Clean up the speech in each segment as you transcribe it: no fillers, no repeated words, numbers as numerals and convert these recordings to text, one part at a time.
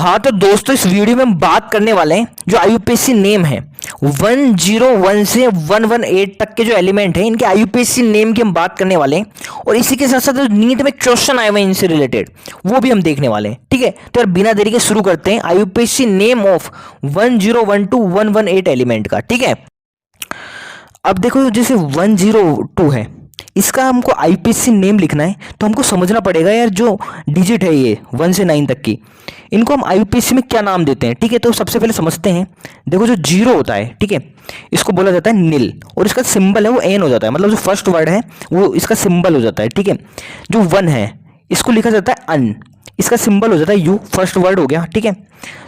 हाँ तो दोस्तों इस वीडियो में हम बात करने वाले हैं जो आईयूपीएससी नेम है 101 से 118 तक के जो एलिमेंट हैं इनके आईयूपीएससी नेम की हम बात करने वाले हैं। और इसी के साथ साथ जो नीट में क्वेश्चन आए हुए हैं इनसे रिलेटेड वो भी हम देखने वाले हैं। ठीक है, तो यार बिना देरी के शुरू करते हैं आईयूपीएससी नेम ऑफ 1012 to 118 एलिमेंट का। ठीक है, अब देखो जैसे 102 है, इसका हमको आईपीएससी नेम लिखना है तो हमको समझना पड़ेगा यार जो डिजिट है ये 1 से 9 तक की, इनको हम आईपीएससी में क्या नाम देते हैं। ठीक है, तो सबसे पहले समझते हैं। देखो जो 0 होता है, ठीक है, इसको बोला जाता है नील और इसका सिंबल है वो एन हो जाता है, मतलब जो फर्स्ट वर्ड है वो इसका सिंबल हो जाता है। ठीक है, जो 1 है इसको लिखा जाता है अन, इसका सिंबल हो जाता है यू, फर्स्ट वर्ड हो गया। ठीक है,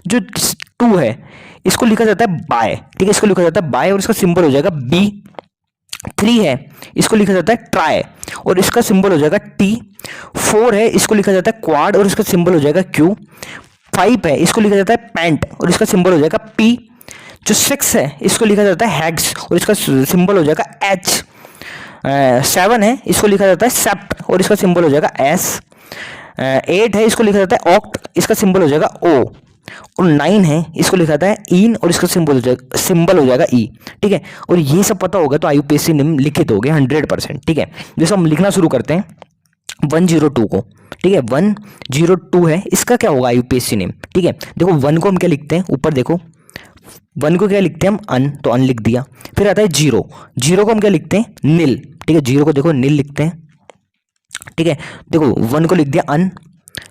जो 2 है इसको लिखा जाता है बाय, ठीक है, इसको लिखा जाता है बाय और इसका सिंबल हो जाएगा बी। 3 है इसको लिखा जाता है ट्राई और इसका सिंबल हो जाएगा टी। 4 है इसको लिखा जाता है क्वाड और इसका सिंबल हो जाएगा क्यू। 5 है इसको लिखा जाता है पैंट और इसका सिंबल हो जाएगा पी। जो 6 है इसको लिखा जाता है हैग्स और इसका सिंबल हो जाएगा एच। 7 है इसको लिखा जाता है सेप्ट और इसका सिंबल हो जाएगा एस। 8 है इसको लिखा जाता है ऑक्ट, इसका सिंबल हो जाएगा ओ। और 9 है इसको लिखा जाता है इन और इसका सिंबल हो जाएगा ई। ठीक है, और ये सब पता होगा तो आईयूपीएससी नेम लिखित हो गया 100%। ठीक है, जैसे हम लिखना शुरू करते हैं 102 को। ठीक है, 102 है, इसका क्या होगा आईयूपीएससी नेम। ठीक है, देखो 1 को हम क्या लिखते हैं, ऊपर देखो 1 को क्या लिखते हैं हम अन, तो अन लिख दिया। फिर आता है 0 को हम क्या लिखते हैं नील। ठीक है, 0 को देखो नील लिखते हैं। ठीक है, देखो 1 को लिख दिया अन,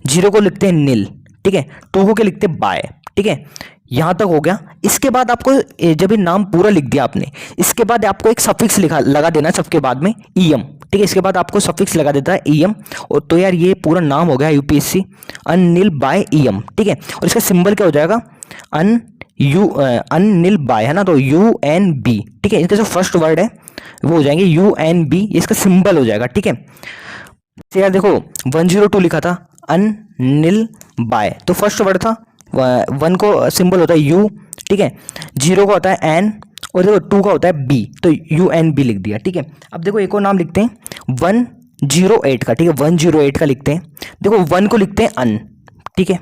0 को लिखते हैं नील। ठीक है, 2 को क्या लिखते हैं बाय। ठीक है, यहां तक हो गया। इसके बाद आपको जब ये नाम पूरा लिख दिया आपने, इसके बाद आपको एक सफिक्स लगा देना है सबके बाद में ईएम। ठीक है, इसके बाद आपको सफिक्स लगा देता है ईएम और तो यार ये पूरा नाम हो गया यूपीएससी अननील बाय ईएम। ठीक है, और इसका सिंबल क्या हो जाएगा अननील बाय है ना, तो UNB। ठीक है, इसका जो फर्स्ट वर्ड है वो हो जाएंगे UNB, ये इसका सिंबल हो जाएगा। ठीक है, तो यार देखो 102 लिखा था अननील बाय, तो फर्स्ट वर्ड था 1 को सिंबल होता है यू। ठीक है, 0 का होता है एन और देखो 2 का होता है बी, तो UNB लिख दिया। ठीक है, अब देखो एक और नाम लिखते हैं 108 का। ठीक है, 108 का लिखते हैं। देखो 1 को लिखते हैं अन, ठीक है,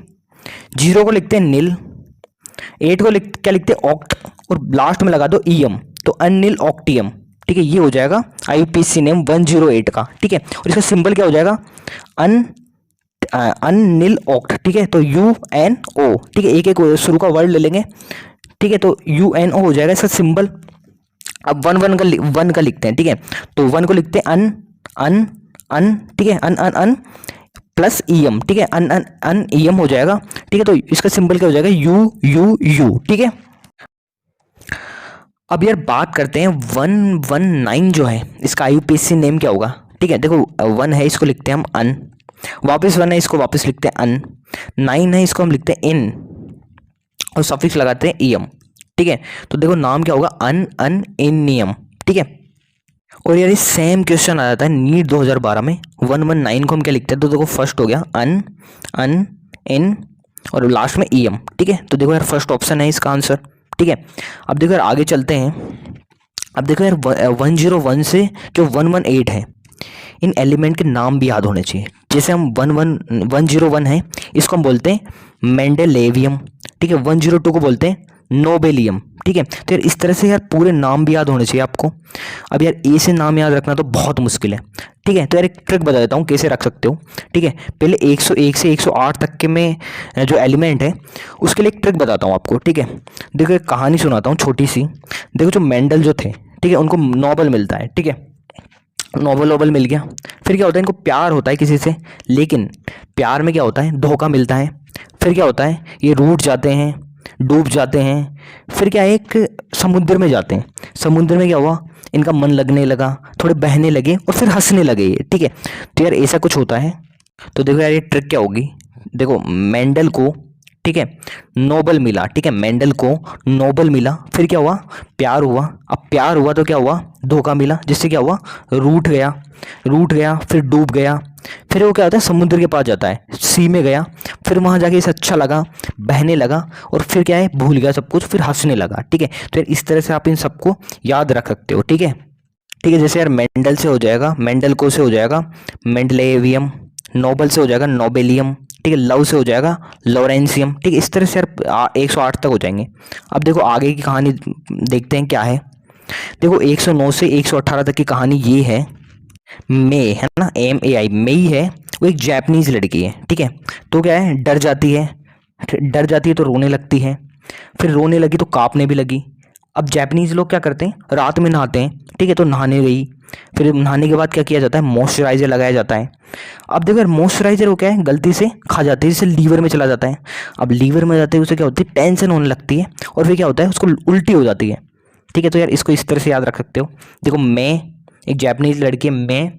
0 को लिखते हैं नील, 8 को क्या लिखते हैं ऑक्ट और लास्ट में लगा दो ईएम, तो अननील ऑक्टियम। ठीक है, ये हो जाएगा आईयूपीएससी नेम 108 का। ठीक है, और इसका सिंबल क्या हो जाएगा अननील ऑक्ट। ठीक है, तो UNO। ठीक है, एक एक शुरू का वर्ड ले लेंगे। ठीक है, तो UNO हो जाएगा इसका सिंबल। अब 1 का लिखते हैं। ठीक है, तो 1 को लिखते हैं अन। ठीक है, अन प्लस ईएम। ठीक है, अन ईएम हो जाएगा। ठीक है, तो इसका सिंबल क्या हो जाएगा UU। ठीक है, अब यार बात करते हैं 119 जो है, इसका आईयूपीएससी नेम क्या होगा। ठीक है, देखो 1 है इसको लिखते हैं हम अन, वापस 1 है इसको वापस लिखते हैं अन, 9 है इसको हम लिखते हैं इन और सफिक्स लगाते हैं ईएम। ठीक है, तो देखो नाम क्या होगा अन इन नियम। ठीक है, और यार सेम क्वेश्चन आ जाता है नीट 2012 में 119 को हम क्या लिखते हैं, तो देखो फर्स्ट हो गया अन इन और लास्ट में ईएम। ठीक है, तो देखो यार फर्स्ट ऑप्शन है इसका आंसर। ठीक है, अब देखो यार आगे चलते हैं। अब देखो यार 101 से जो 118 है, इन एलिमेंट के नाम भी याद होने चाहिए। जैसे हम 101 है इसको हम बोलते हैं मेंडेलेवियम। ठीक है, 102 को बोलते हैं नोबेलियम। ठीक है, तो यार इस तरह से यार पूरे नाम भी याद होने चाहिए आपको। अब यार ए से नाम याद रखना तो बहुत मुश्किल है। ठीक है, तो यार एक ट्रिक बता देता हूँ कैसे रख सकते हो। ठीक है, पहले 101 से 108 तक के में जो एलिमेंट है उसके लिए एक ट्रिक बताता हूँ आपको। ठीक है, देखो एक कहानी सुनाता हूँ छोटी सी। देखो जो मेंडल जो थे, ठीक है, उनको नोबेल मिलता है। ठीक है, नोबेल मिल गया, फिर क्या होता है इनको प्यार होता है किसी से, लेकिन प्यार में क्या होता है धोखा मिलता है। फिर क्या होता है ये रूठ जाते हैं, डूब जाते हैं। फिर क्या एक समुद्र में जाते हैं, समुद्र में क्या हुआ इनका मन लगने लगा, थोड़े बहने लगे और फिर हंसने लगे ये। ठीक है, तो यार ऐसा कुछ होता है। तो देखो यार ये ट्रिक क्या होगी। देखो मेंडल को, ठीक है, नोबेल मिला। ठीक है, मेंडल को नोबेल मिला, फिर क्या हुआ प्यार हुआ। अब प्यार हुआ तो क्या हुआ धोखा मिला, जिससे क्या हुआ रूठ गया फिर डूब गया। फिर वो क्या होता है समुद्र के पास जाता है, सी में गया, फिर वहाँ जाके इसे अच्छा लगा, बहने लगा और फिर क्या है भूल गया सब कुछ, फिर हंसने लगा। ठीक है, तो यार इस तरह से आप इन सबको याद रख सकते हो। ठीक है, जैसे यार मेंडल से हो जाएगा मेंडल को से हो जाएगा मेंडलेवियम, नोबेल से हो जाएगा नोबेलियम। ठीक है, लव से हो जाएगा लॉरेंसियम, ठीक है। इस तरह से यार 108 तक हो जाएंगे। अब देखो आगे की कहानी देखते हैं क्या है। देखो 109 से 118 तक की कहानी ये है। मे है ना, MAI, मेई है, वो एक जापानीज लड़की है, ठीक है। तो क्या है, डर जाती है, तो रोने लगती है, फिर रोने लगी तो कांपने भी लगी। अब जापानीज लोग क्या करते हैं, रात में नहाते हैं, ठीक है। तो नहाने गई, फिर नहाने के बाद क्या किया जाता है, मॉइस्चराइजर लगाया जाता है। अब देखो यार मॉइस्चराइजर वो क्या है, गलती से खा जाती है, जैसे लीवर में चला जाता है। अब लीवर में जाते ही उसे क्या होती है, टेंशन होने लगती है, और फिर क्या होता है, उसको उल्टी हो जाती है, ठीक है। तो यार इसको इस तरह से याद रख सकते हो। देखो मैं, एक जापानीज लड़की, मैं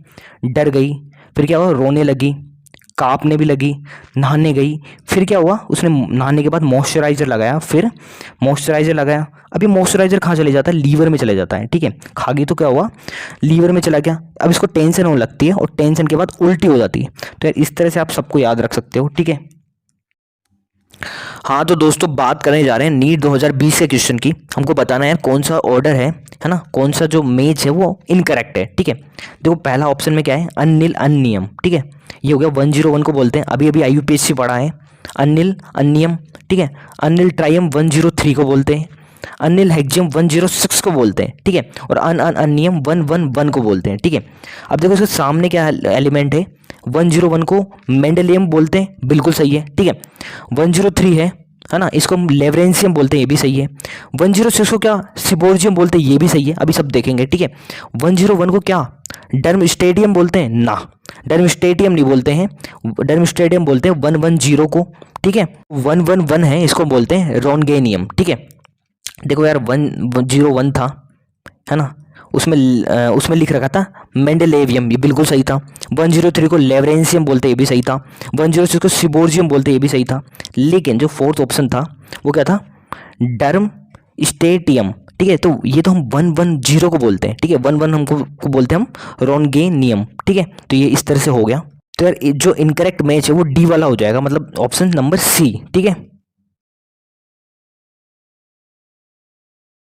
डर गई, फिर क्या हुआ, रोने लगी, कांपने भी लगी, नहाने गई, फिर क्या हुआ, उसने नहाने के बाद मॉइस्चराइजर लगाया, फिर मॉइस्चराइजर लगाया। अभी मॉइस्चराइजर कहाँ चले जाता है, लीवर में चले जाता है, ठीक है। खा गई तो क्या हुआ, लीवर में चला गया। अब इसको टेंशन होने लगती है, और टेंशन के बाद उल्टी हो जाती है। तो यार इस तरह से आप सबको याद रख सकते हो, ठीक है। हाँ तो दोस्तों बात करने जा रहे हैं नीट 2020 के क्वेश्चन की। हमको बताना है कौन सा ऑर्डर है ना, कौन सा जो मैच है वो इनकरेक्ट है, ठीक है। देखो पहला ऑप्शन में क्या है, अनिल अनियम, ठीक है। ये हो गया 101 को बोलते हैं, अभी अभी IUPAC पढ़ा है। अनिल अनियम, ठीक है। अनिल ट्राइयम 103 को बोलते हैं। अनिल हेक्जियम 106 को बोलते हैं, ठीक है। और अनियम 111 को बोलते हैं, ठीक है। अब देखो इसके सामने क्या एलिमेंट है, 101 को मेंडेलियम बोलते हैं, बिल्कुल सही है, ठीक है। 103 है ना, इसको हम लेवरेंसियम बोलते हैं, ये भी सही है। 106 को क्या सिबोर्जियम बोलते हैं, ये भी सही है, अभी सब देखेंगे, ठीक है। 101 को क्या डर्म स्टेडियम बोलते हैं ना, डर्म स्टेडियम नहीं बोलते हैं, डर्म स्टेडियम बोलते हैं 110 को, ठीक है। 111 है, इसको बोलते हैं रोनगेनियम, ठीक है। देखो यार 101 था, है ना, उसमें लिख रखा था मेंडेलेवियम, ये बिल्कुल सही था। 103 को लेवरेंसियम बोलते ये भी सही था। 106 को सिबोर्जियम बोलते ये भी सही था। लेकिन जो फोर्थ ऑप्शन था वो क्या था, डर्म स्टेटियम, ठीक है। तो ये तो हम 110 को बोलते हैं, ठीक है। 11 हमको को बोलते हैं हम रोनगेनियम, ठीक है। तो ये इस तरह से हो गया। तो यार जो इनकरेक्ट मैच है वो डी वाला हो जाएगा, मतलब ऑप्शन नंबर C, ठीक है।